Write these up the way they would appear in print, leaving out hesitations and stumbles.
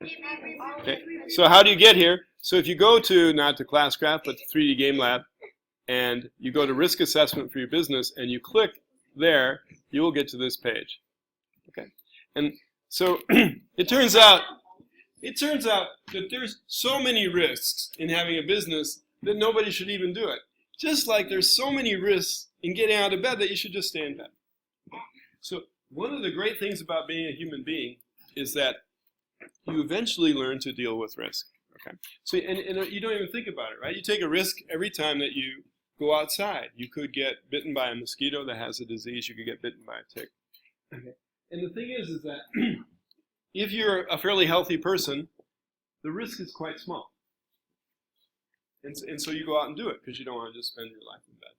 Okay, so how do you get here? So if you go to, not to Classcraft, but to 3D Game Lab, and you go to Risk Assessment for your business, and you click there, you will get to this page. Okay, and so it turns out that there's so many risks in having a business that nobody should even do it. Just like there's so many risks in getting out of bed that you should just stay in bed. So one of the great things about being a human being is that you eventually learn to deal with risk. Okay, so and you don't even think about it, right? You take a risk every time that you go outside. You could get bitten by a mosquito that has a disease. You could get bitten by a tick. Okay. And the thing is that if you're a fairly healthy person, the risk is quite small. And so you go out and do it because you don't want to just spend your life in bed.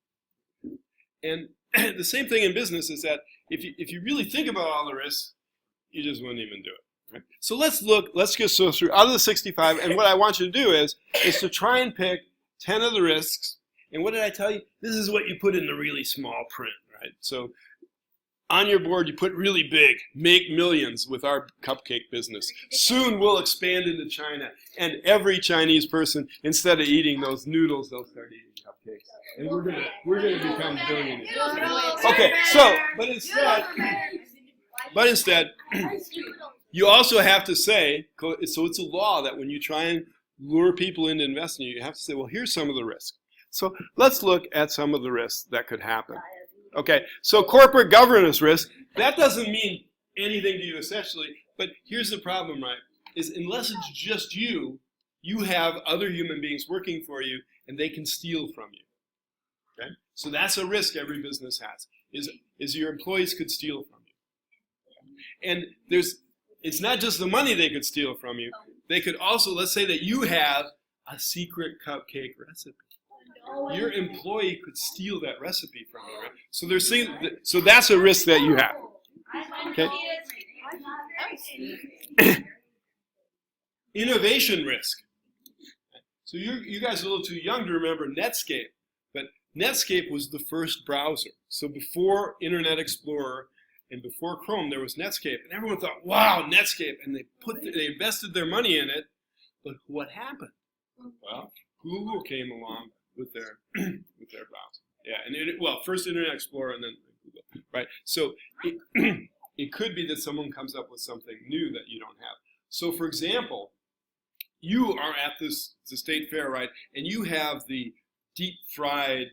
And the same thing in business is that if you really think about all the risks, you just wouldn't even do it. Right? So let's just go through out of the 65, and what I want you to do is to try and pick 10 of the risks. And what did I tell you? This is what you put in the really small print, right? So on your board, you put really big, make millions with our cupcake business. Soon we'll expand into China, and every Chinese person, instead of eating those noodles, they'll start eating cupcakes. And we're gonna become billionaires. Okay, so, but instead, you also have to say, so it's a law that when you try and lure people into investing, you have to say, well, here's some of the risks. So let's look at some of the risks that could happen. Okay, so corporate governance risk, that doesn't mean anything to you essentially, but here's the problem, right, is unless it's just you, you have other human beings working for you and they can steal from you. Okay, so that's a risk every business has, is your employees could steal from you. And it's not just the money they could steal from you, they could also, let's say that you have a secret cupcake recipe. Your employee could steal that recipe from you, right? So there's things so that's a risk that you have. Okay. Innovation risk. So you guys are a little too young to remember Netscape, but Netscape was the first browser. So before Internet Explorer and before Chrome, there was Netscape, and everyone thought, "Wow, Netscape!" And they invested their money in it. But what happened? Well, Google came along with their browser. Yeah, and first Internet Explorer and then Google, right? So it could be that someone comes up with something new that you don't have. So for example, you are at the state fair, right? And you have the deep fried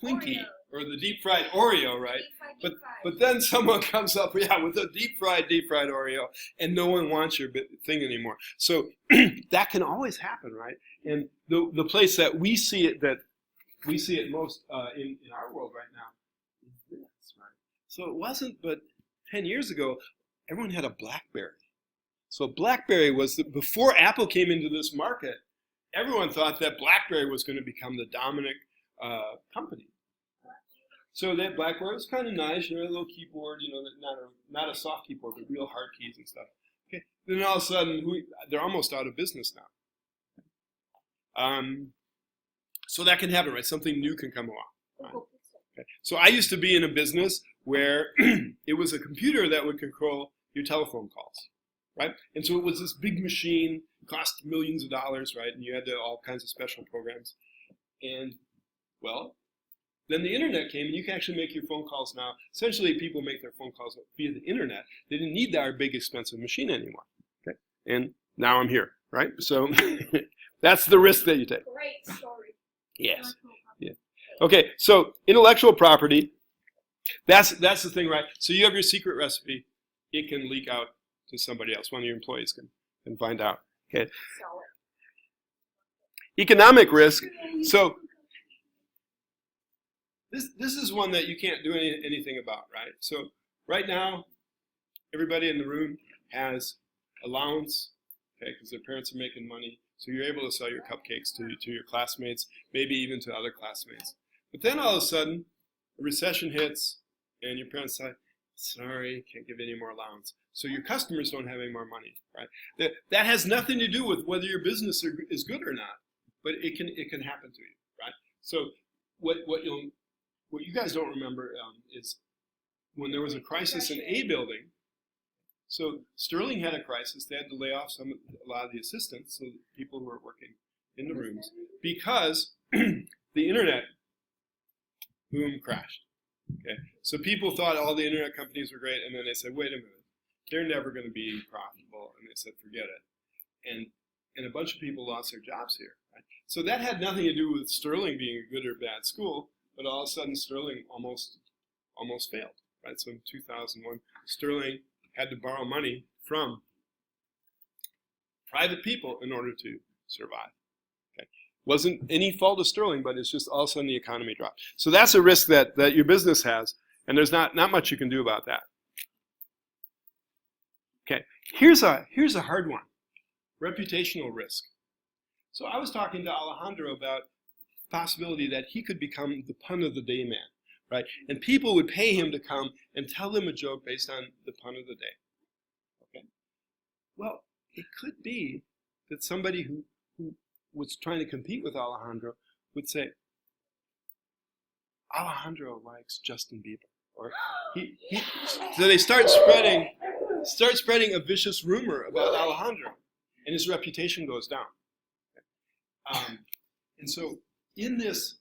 Twinkie or the deep fried Oreo, right? But then someone comes up, with a deep fried Oreo, and no one wants your thing anymore. So that can always happen, right? And the place that we see it most in our world right now is this, right? So it wasn't, but 10 years ago, everyone had a BlackBerry. So BlackBerry was before Apple came into this market. Everyone thought that BlackBerry was going to become the dominant company. So that BlackBerry was kind of nice, a little keyboard, not a soft keyboard, but real hard keys and stuff. Okay, then all of a sudden, they're almost out of business now. So that can happen, right? Something new can come along. Right? Okay. So I used to be in a business where it was a computer that would control your telephone calls, right? And so it was this big machine, cost millions of dollars, right? And you had all kinds of special programs. And, well, then the internet came, and you can actually make your phone calls now. Essentially, people make their phone calls via the internet. They didn't need our big, expensive machine anymore. Okay, and now I'm here, right? So that's the risk that you take. Great story. Yes. Yeah. Okay, so intellectual property, that's the thing, right? So you have your secret recipe. It can leak out to somebody else. One of your employees can find out. Okay. Economic risk. So this is one that you can't do anything about, right? So right now, everybody in the room has allowance, okay, because their parents are making money. So you're able to sell your cupcakes to your classmates, maybe even to other classmates. But then all of a sudden, a recession hits, and your parents say, sorry, can't give any more allowance. So your customers don't have any more money, right? That has nothing to do with whether your business is good or not, but it can happen to you, right? So what you guys don't remember is when there was a crisis in a building, So Sterling had a crisis. They had to lay off a lot of the assistants, so people who were working in the rooms, because the internet boom crashed. Okay, so people thought all the internet companies were great, and then they said, wait a minute, they're never going to be profitable, and they said, forget it. And a bunch of people lost their jobs here. Right? So that had nothing to do with Sterling being a good or bad school, but all of a sudden Sterling almost failed. Right? So in 2001, Sterling had to borrow money from private people in order to survive. Okay? Wasn't any fault of Sterling, but it's just all of a sudden the economy dropped. So that's a risk that your business has, and there's not much you can do about that. Okay, here's a hard one. Reputational risk. So I was talking to Alejandro about the possibility that he could become the pun of the day man, right? And people would pay him to come and tell them a joke based on the pun of the day. Okay. Well, it could be that somebody who was trying to compete with Alejandro would say, Alejandro likes Justin Bieber, or so they start spreading a vicious rumor about Alejandro, and his reputation goes down. And so in this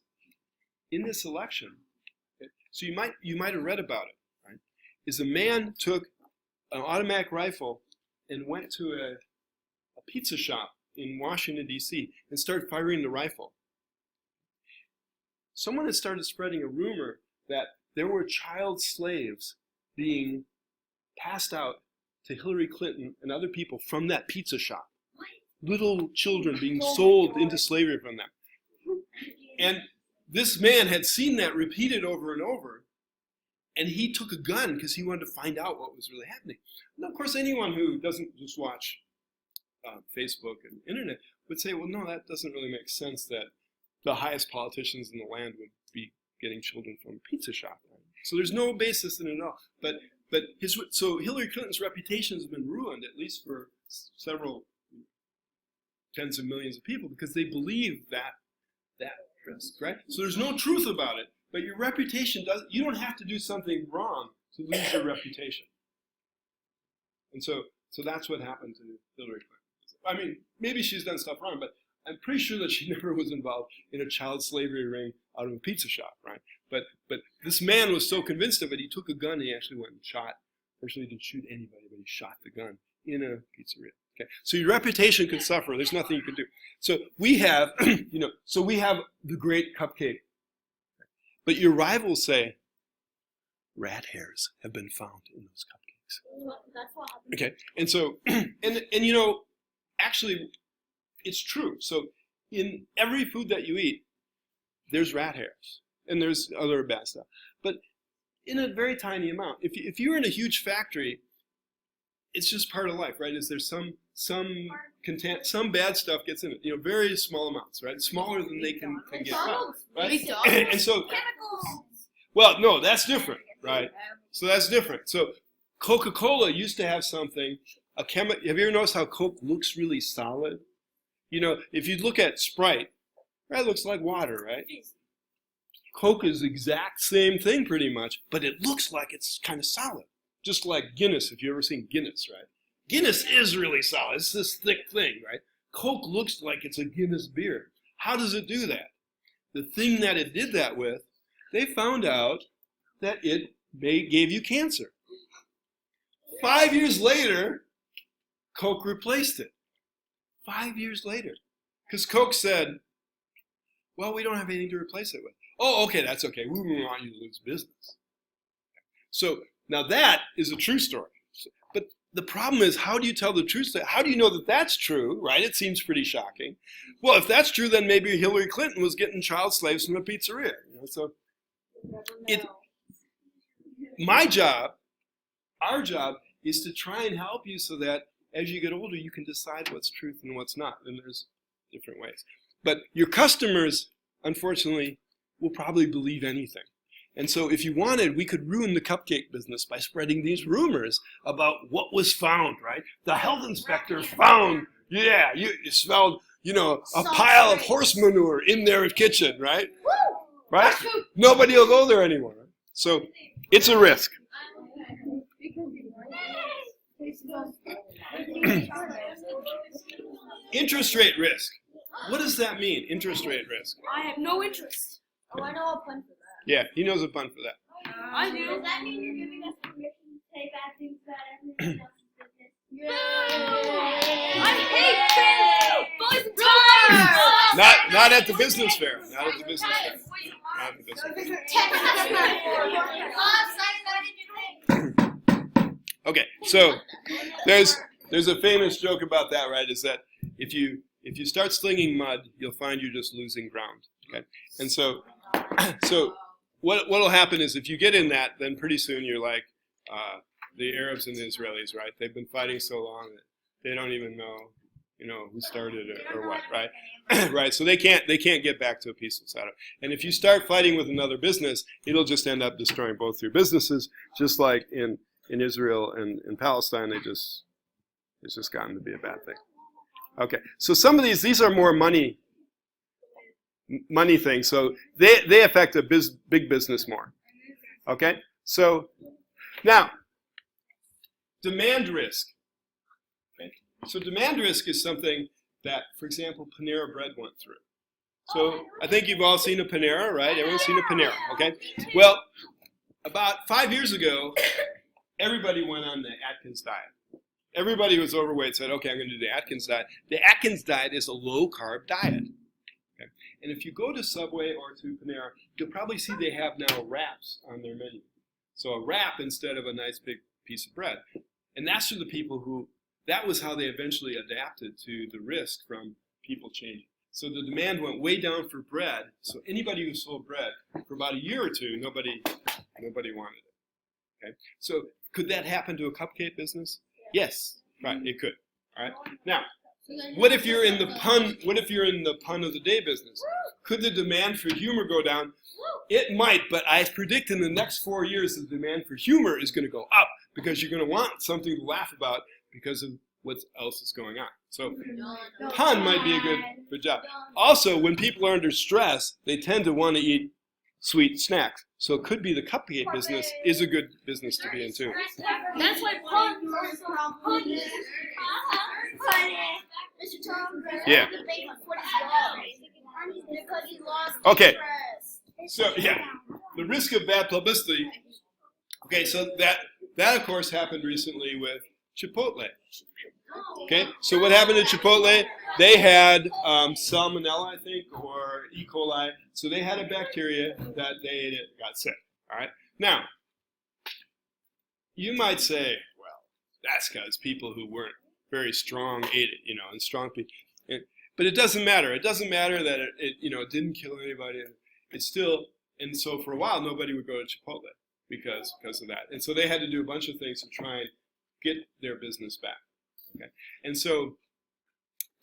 election, so you might have read about it, right? Is a man took an automatic rifle and went to a pizza shop in Washington, D.C. and started firing the rifle. Someone had started spreading a rumor that there were child slaves being passed out to Hillary Clinton and other people from that pizza shop. Little children being sold into slavery from them. And this man had seen that repeated over and over, and he took a gun because he wanted to find out what was really happening. And of course, anyone who doesn't just watch Facebook and internet would say, well, no, that doesn't really make sense that the highest politicians in the land would be getting children from a pizza shop. Right? So there's no basis in it at all. But so Hillary Clinton's reputation has been ruined, at least for several tens of millions of people, because they believe that risk, right? So there's no truth about it, but your reputation you don't have to do something wrong to lose your reputation. And so that's what happened to Hillary Clinton. I mean, maybe she's done stuff wrong, but I'm pretty sure that she never was involved in a child slavery ring out of a pizza shop, right? But this man was so convinced of it, he took a gun and he actually went and shot. Fortunately, he didn't shoot anybody, but he shot the gun in a pizzeria. Okay, so your reputation could suffer. There's nothing you can do. So we have, we have the great cupcake. But your rivals say, rat hairs have been found in those cupcakes. That's what happened. Okay, and so, actually, it's true. So in every food that you eat, there's rat hairs, and there's other bad stuff. But in a very tiny amount. If you're in a huge factory, it's just part of life, right? Is there some bad stuff gets in it, very small amounts, right? Smaller than they can get out, right? And so, well, no, that's different, right? So that's different. So Coca-Cola used to have something, have you ever noticed how Coke looks really solid? If you look at Sprite, that looks like water, right? Coke is the exact same thing pretty much, but it looks like it's kind of solid. Just like Guinness, if you've ever seen Guinness, right? Guinness is really solid. It's this thick thing, right? Coke looks like it's a Guinness beer. How does it do that? The thing that it did that with, they found out that it gave you cancer. 5 years later, Coke replaced it. 5 years later. Because Coke said, well, we don't have anything to replace it with. Oh, okay, that's okay. We don't want you to lose business. So now that is a true story. But the problem is, how do you tell the truth? How do you know that that's true, right? It seems pretty shocking. Well, if that's true, then maybe Hillary Clinton was getting child slaves from a pizzeria. So my job, our job, is to try and help you so that as you get older, you can decide what's truth and what's not. And there's different ways. But your customers, unfortunately, will probably believe anything. And so if you wanted, we could ruin the cupcake business by spreading these rumors about what was found, right? The health inspector found, you smelled, a pile of horse manure in their kitchen, right? Right? Nobody will go there anymore. Right? So it's a risk. Interest rate risk. What does that mean, interest rate risk? I have no interest. Oh, I know a pun for that. Yeah, he knows a pun for that. I do. Does that mean you're giving us permission to say bad things about everyone else's business? I hate boys and ties. Not at the business fair. Not at the business fair. Not at the business fair. Okay, so there's a famous joke about that, right? Is that if you start slinging mud, you'll find you're just losing ground. Okay, and so what'll happen is if you get in that, then pretty soon you're like the Arabs and the Israelis, right? They've been fighting so long that they don't even know, who started it or what, right? Right. So they can't get back to a peaceful setup. And if you start fighting with another business, it'll just end up destroying both your businesses, just like in Israel and in Palestine. It's just gotten to be a bad thing. Okay. So some of these are more money things. So they affect a big business more. Okay. So now, demand risk. Okay. So demand risk is something that, for example, Panera Bread went through. So I think you've all seen a Panera, right? Everyone's seen a Panera, okay? Well, about 5 years ago, everybody went on the Atkins diet. Everybody was overweight, said, okay, I'm going to do the Atkins diet. The Atkins diet is a low-carb diet. Okay? And if you go to Subway or to Panera, you'll probably see they have now wraps on their menu. So a wrap instead of a nice big piece of bread. And that's for the people that was how they eventually adapted to the risk from people changing. So the demand went way down for bread. So anybody who sold bread for about a year or two, nobody wanted it. Okay. So could that happen to a cupcake business? Yes. Right. It could. All right. Now, what if you're in the pun? What if you're in the pun of the day business? Could the demand for humor go down? It might, but I predict in the next 4 years the demand for humor is going to go up because you're going to want something to laugh about because of what else is going on. So pun might be a good job. Also, when people are under stress, they tend to want to eat sweet snacks. So it could be the cupcake business is a good business to be in too. That's why puns are so funny. Yeah. Okay. So yeah, the risk of bad publicity. Okay, so that of course happened recently with Chipotle. Okay, so what happened to Chipotle? They had salmonella, I think, or E. coli. So they had a bacteria that they ate it, got sick. All right. Now, you might say, well, that's because people who weren't very strong ate it, and strong people. But it doesn't matter. It doesn't matter that it didn't kill anybody. It's still, and so for a while nobody would go to Chipotle because of that. And so they had to do a bunch of things to try and get their business back. Okay, and so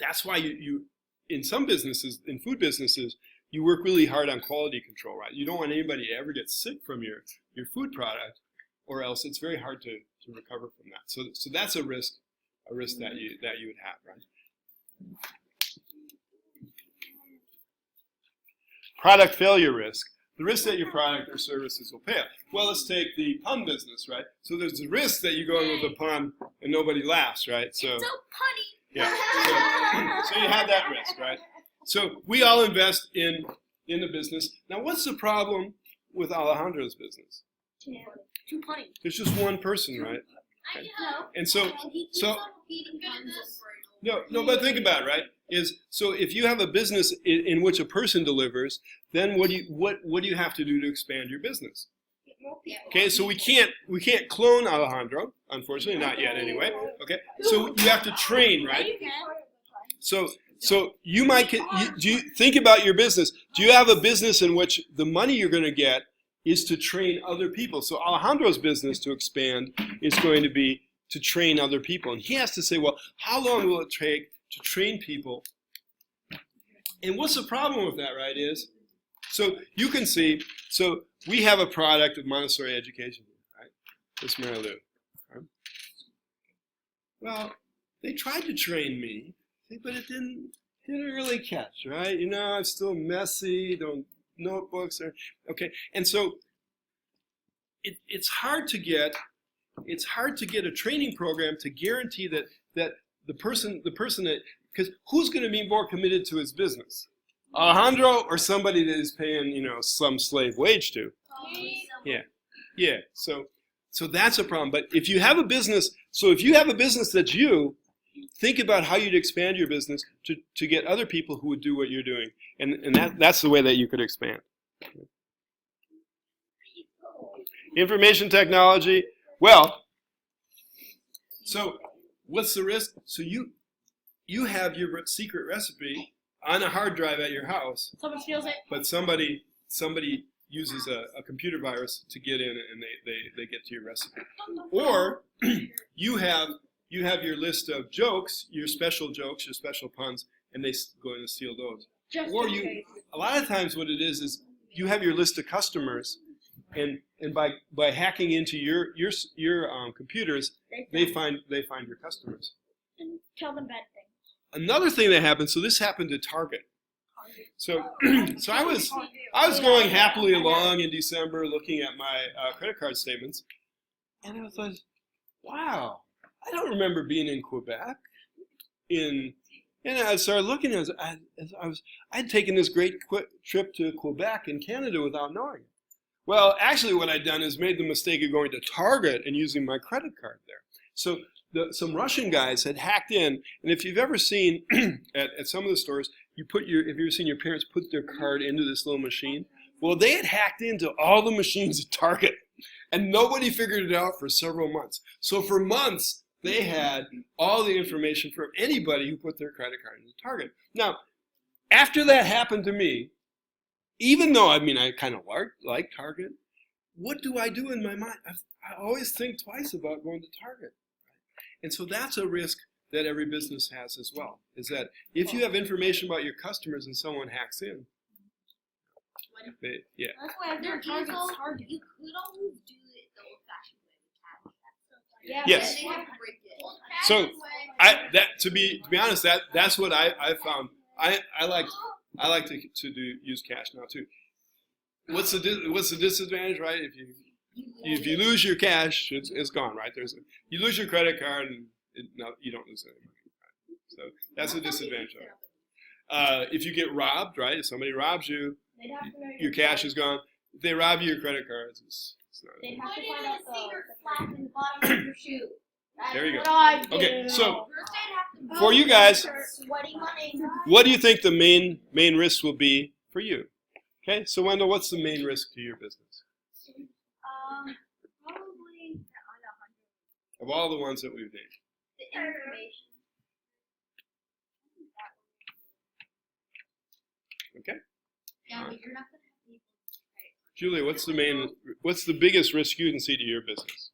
that's why you in some businesses, in food businesses, you work really hard on quality control, right? You don't want anybody to ever get sick from your food product, or else it's very hard to recover from that. So that's a risk that you would have, right? Product failure risk. The risk that your product or services will fail. Well, let's take the pun business, right? So there's the risk that you go in with a pun and nobody laughs, right? So It's so punny. yeah. So you have that risk, right? So we all invest in the business. Now, what's the problem with Alejandro's business? Too punny. There's just one person, right? Okay. And so no, but think about it, right? So if you have a business in which a person delivers, then what do you have to do to expand your business? Okay, so we can't clone Alejandro, unfortunately, not yet anyway. Okay, so you have to train, right? So you might do you think about your business? Do you have a business in which the money you're going to get is to train other people? So Alejandro's business to expand is going to be to train other people, and he has to say, well, how long will it take to train people? And what's the problem with that, right? So you can see, so we have a product of Montessori education, right? This Marilu. Right? Well, they tried to train me, but it didn't really catch, right? I'm still messy, notebooks are, okay. And so it's hard to get it's hard to get a training program to guarantee that the person that, because who's going to be more committed to his business? Alejandro or somebody that is paying, some slave wage to? Yeah. So that's a problem. But if you have a business, that's you, think about how you'd expand your business to get other people who would do what you're doing, and that's the way that you could expand. Information technology. Well, so what's the risk? So you have your secret recipe on a hard drive at your house. Someone steals it. But somebody uses a computer virus to get in, and they get to your recipe. Or you have your list of jokes, your special puns, and they go in and steal those. Or a lot of times what it is you have your list of customers, and by hacking into your computers, they find your customers. And tell them bad things. Another thing that happened, so this happened to Target. So I was going happily along in December looking at my credit card statements, and I thought, wow, I don't remember being in Quebec. And I started looking, I'd taken this great trip to Quebec in Canada without knowing it. Well, actually what I'd done is made the mistake of going to Target and using my credit card there. So some Russian guys had hacked in, and if you've ever seen at some of the stores, if you've ever seen your parents put their card into this little machine, well, they had hacked into all the machines at Target, and nobody figured it out for several months. So for months, they had all the information from anybody who put their credit card into Target. Now, after that happened to me, even though, I kind of like Target, what do I do in my mind? I always think twice about going to Target. And so that's a risk that every business has as well, is that if you have information about your customers and someone hacks in, yeah. That's why I've never Target. You could always do it the old-fashioned way with cash. Yeah, Yes. They have to break it. So to be honest, that's what I found. I like to use cash now too. What's the disadvantage, right? If you lose your cash, it's gone, right? You lose your credit card, and you don't lose any money. So that's a disadvantage of it. If you get robbed, right? If somebody robs you, your cash is gone. If they rob you, your credit cards, it's not. They'd have to find out the secret flap in the bottom of your shoe. There you go. What I do. Okay, so First they'd have to for you guys, sweaty money. what do you think the main risks will be for you? Okay, so Wendell, what's the main risk to your business? Probably Of all the ones that we've named. the information. Okay. Yeah, but you're not gonna have people. Julia, what's the biggest risk you can see to your business?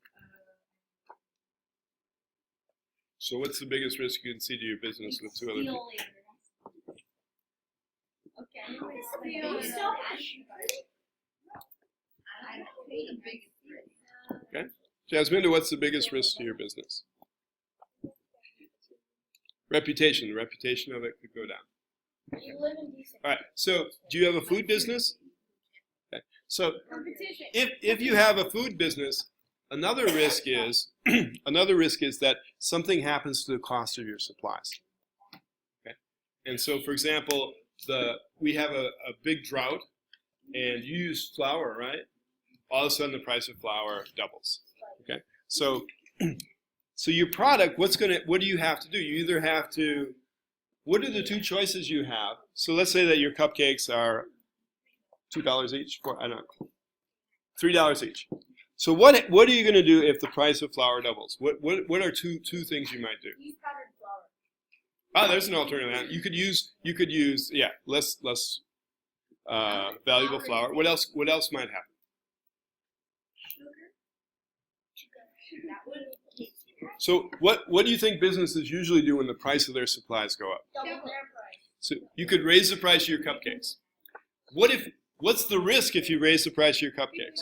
So what's the biggest risk you can see to your business with two other people? Okay. Jasmine, what's the biggest risk to your business? Reputation. The reputation of it could go down. You live in decent. All right. So do you have a food business? Okay. So Competition. if you have a food business, another risk is that something happens to the cost of your supplies. Okay. And so, for example, we have a big drought, and you use flour, right? All of a sudden, the price of flour doubles. Okay. So your product, what do you have to do? You either have to. What are the two choices you have? So let's say that your cupcakes are $2 each. $3 each. So what are you going to do if the price of flour doubles? What are two things you might do? Use powdered flour. Oh, there's an alternative. You could use less valuable flour. What else might happen? So what do you think businesses usually do when the price of their supplies go up? Double their price. So you could raise the price of your cupcakes. What's the risk if you raise the price of your cupcakes?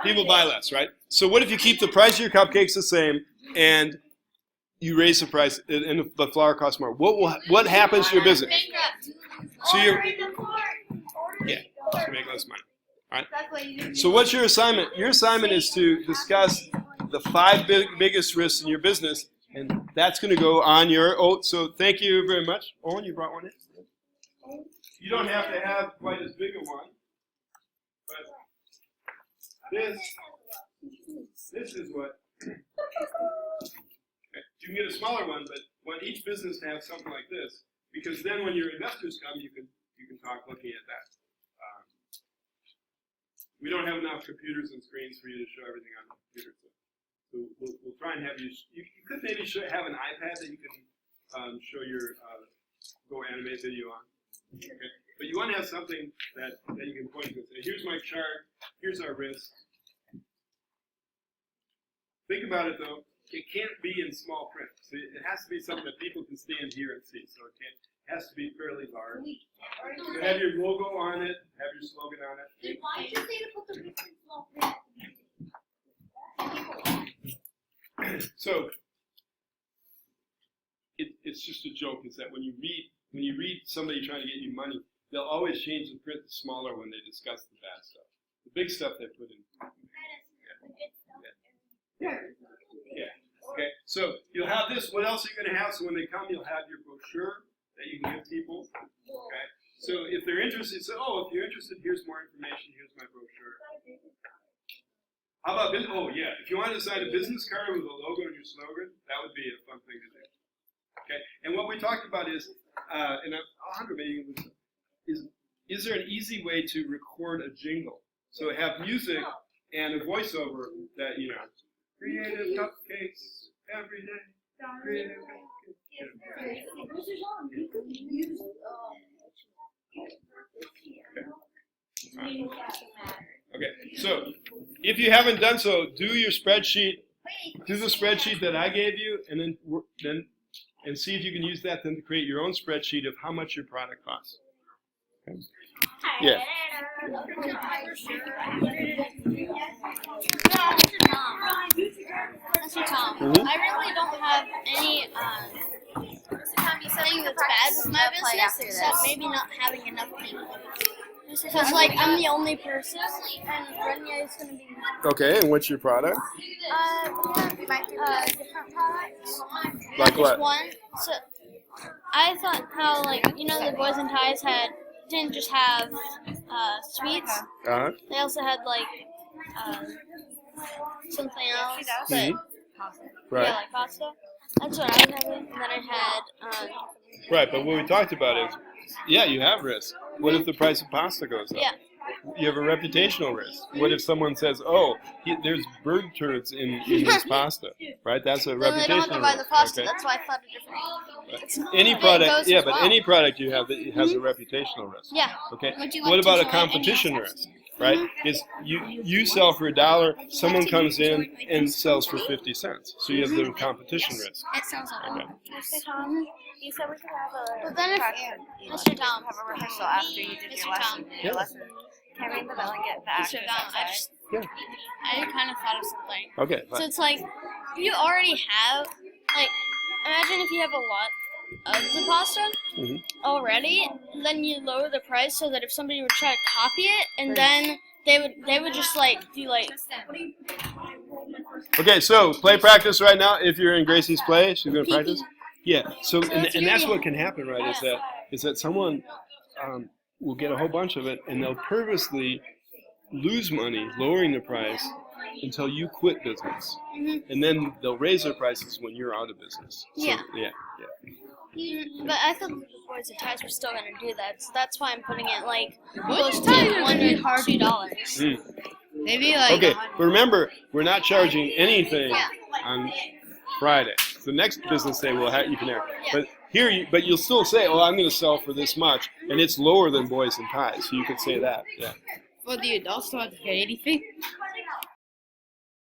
People buy less, right? So what if you keep the price of your cupcakes the same and you raise the price and the flour costs more? What happens to your business? So you make less money. So what's your assignment? Your assignment is to discuss the 5 biggest risks in your business, and that's going to go on your. Oh, so thank you very much, Owen. You brought one in. You don't have to have quite as big a one, but this is what. Okay. You can get a smaller one, but want each business to have something like this, because then when your investors come, you can talk looking at that. We don't have enough computers and screens for you to show everything on the computer, so we'll try and have you. You could maybe have an iPad that you can show your Go Animate video on. Okay. But you want to have something that you can point to and say, here's my chart, here's our risk. Think about it though, it can't be in small print. So it has to be something that people can stand here and see. So it has to be fairly large. So have your logo on it, have your slogan on it. Why did you say to put the risk in small print? So it's just a joke, is that when you read somebody trying to get you money, they'll always change the print to smaller when they discuss the bad stuff. The big stuff they put in. Yeah. Okay. So you'll have this. What else are you going to have? So when they come, you'll have your brochure that you can give people. Okay. So if they're interested, so if you're interested, here's more information. Here's my brochure. How about business? Oh yeah. If you want to design a business card with a logo and your slogan, that would be a fun thing to do. Okay. And what we talked about is, and Alejandro maybe is there an easy way to record a jingle? So have music and a voiceover that, creative cupcakes every day. Creative cupcakes. You could use Okay, so if you haven't done so, do your spreadsheet. Do the spreadsheet that I gave you, and then see if you can use that then to create your own spreadsheet of how much your product costs. Okay. Yeah. Mr. Tom, Mhm. I really don't have any thing that's bad with my business except maybe not having enough people. Because, I'm the only person, and Renya is going to be... Okay, and what's your product? We have different products. Like Just what? one. So, I thought how, the Boys and Ties didn't just have sweets. Uh-huh. They also had, something else. Mhm. But, Right. yeah, like pasta. That's what I was having. And then I had... Right, but what we talked about is, you have risk. What if the price of pasta goes up? Yeah. You have a reputational risk. What if someone says, there's bird turds in this pasta, right? That's a Then they don't have to reputational buy the risk. pasta. Okay? That's why I thought a different. Any It product, goes as well. any product you have that has a reputational risk. Yeah. Okay. Would you What like to about a join competition any risk? Right? Is you sell for $1, someone comes in and sells for 50 cents. So you have the competition risk. It sounds like Okay. Mr. Tom, you said we could have a. But then if Mr. Tom, have a rehearsal after you did Mr. your lesson. Tom. Yeah. Can I ring the bell and get the Mr. actors Tom, outside? I kind of thought of something. Okay. So Fine. it's you already have, imagine if you have a lot of the pasta Mhm. already, then you lower the price so that if somebody would try to copy it, and then they would just do Okay, so play practice right now. If you're in Gracie's play, she's going to practice. Yeah. So and that's what can happen, right? Is that someone will get a whole bunch of it, and they'll purposely lose money lowering the price until you quit business, and then they'll raise their prices when you're out of business. So, Yeah. Yeah. But I thought the Boys and Ties were still going to do that, so that's why I'm putting it close to $1 or $2. Mm. Maybe Okay, but remember, we're not charging anything on Friday. The next business day you can have. But but you'll still say, I'm going to sell for this much, and it's lower than Boys and Ties, so you could say that. Yeah. Well, the adults don't have to pay anything.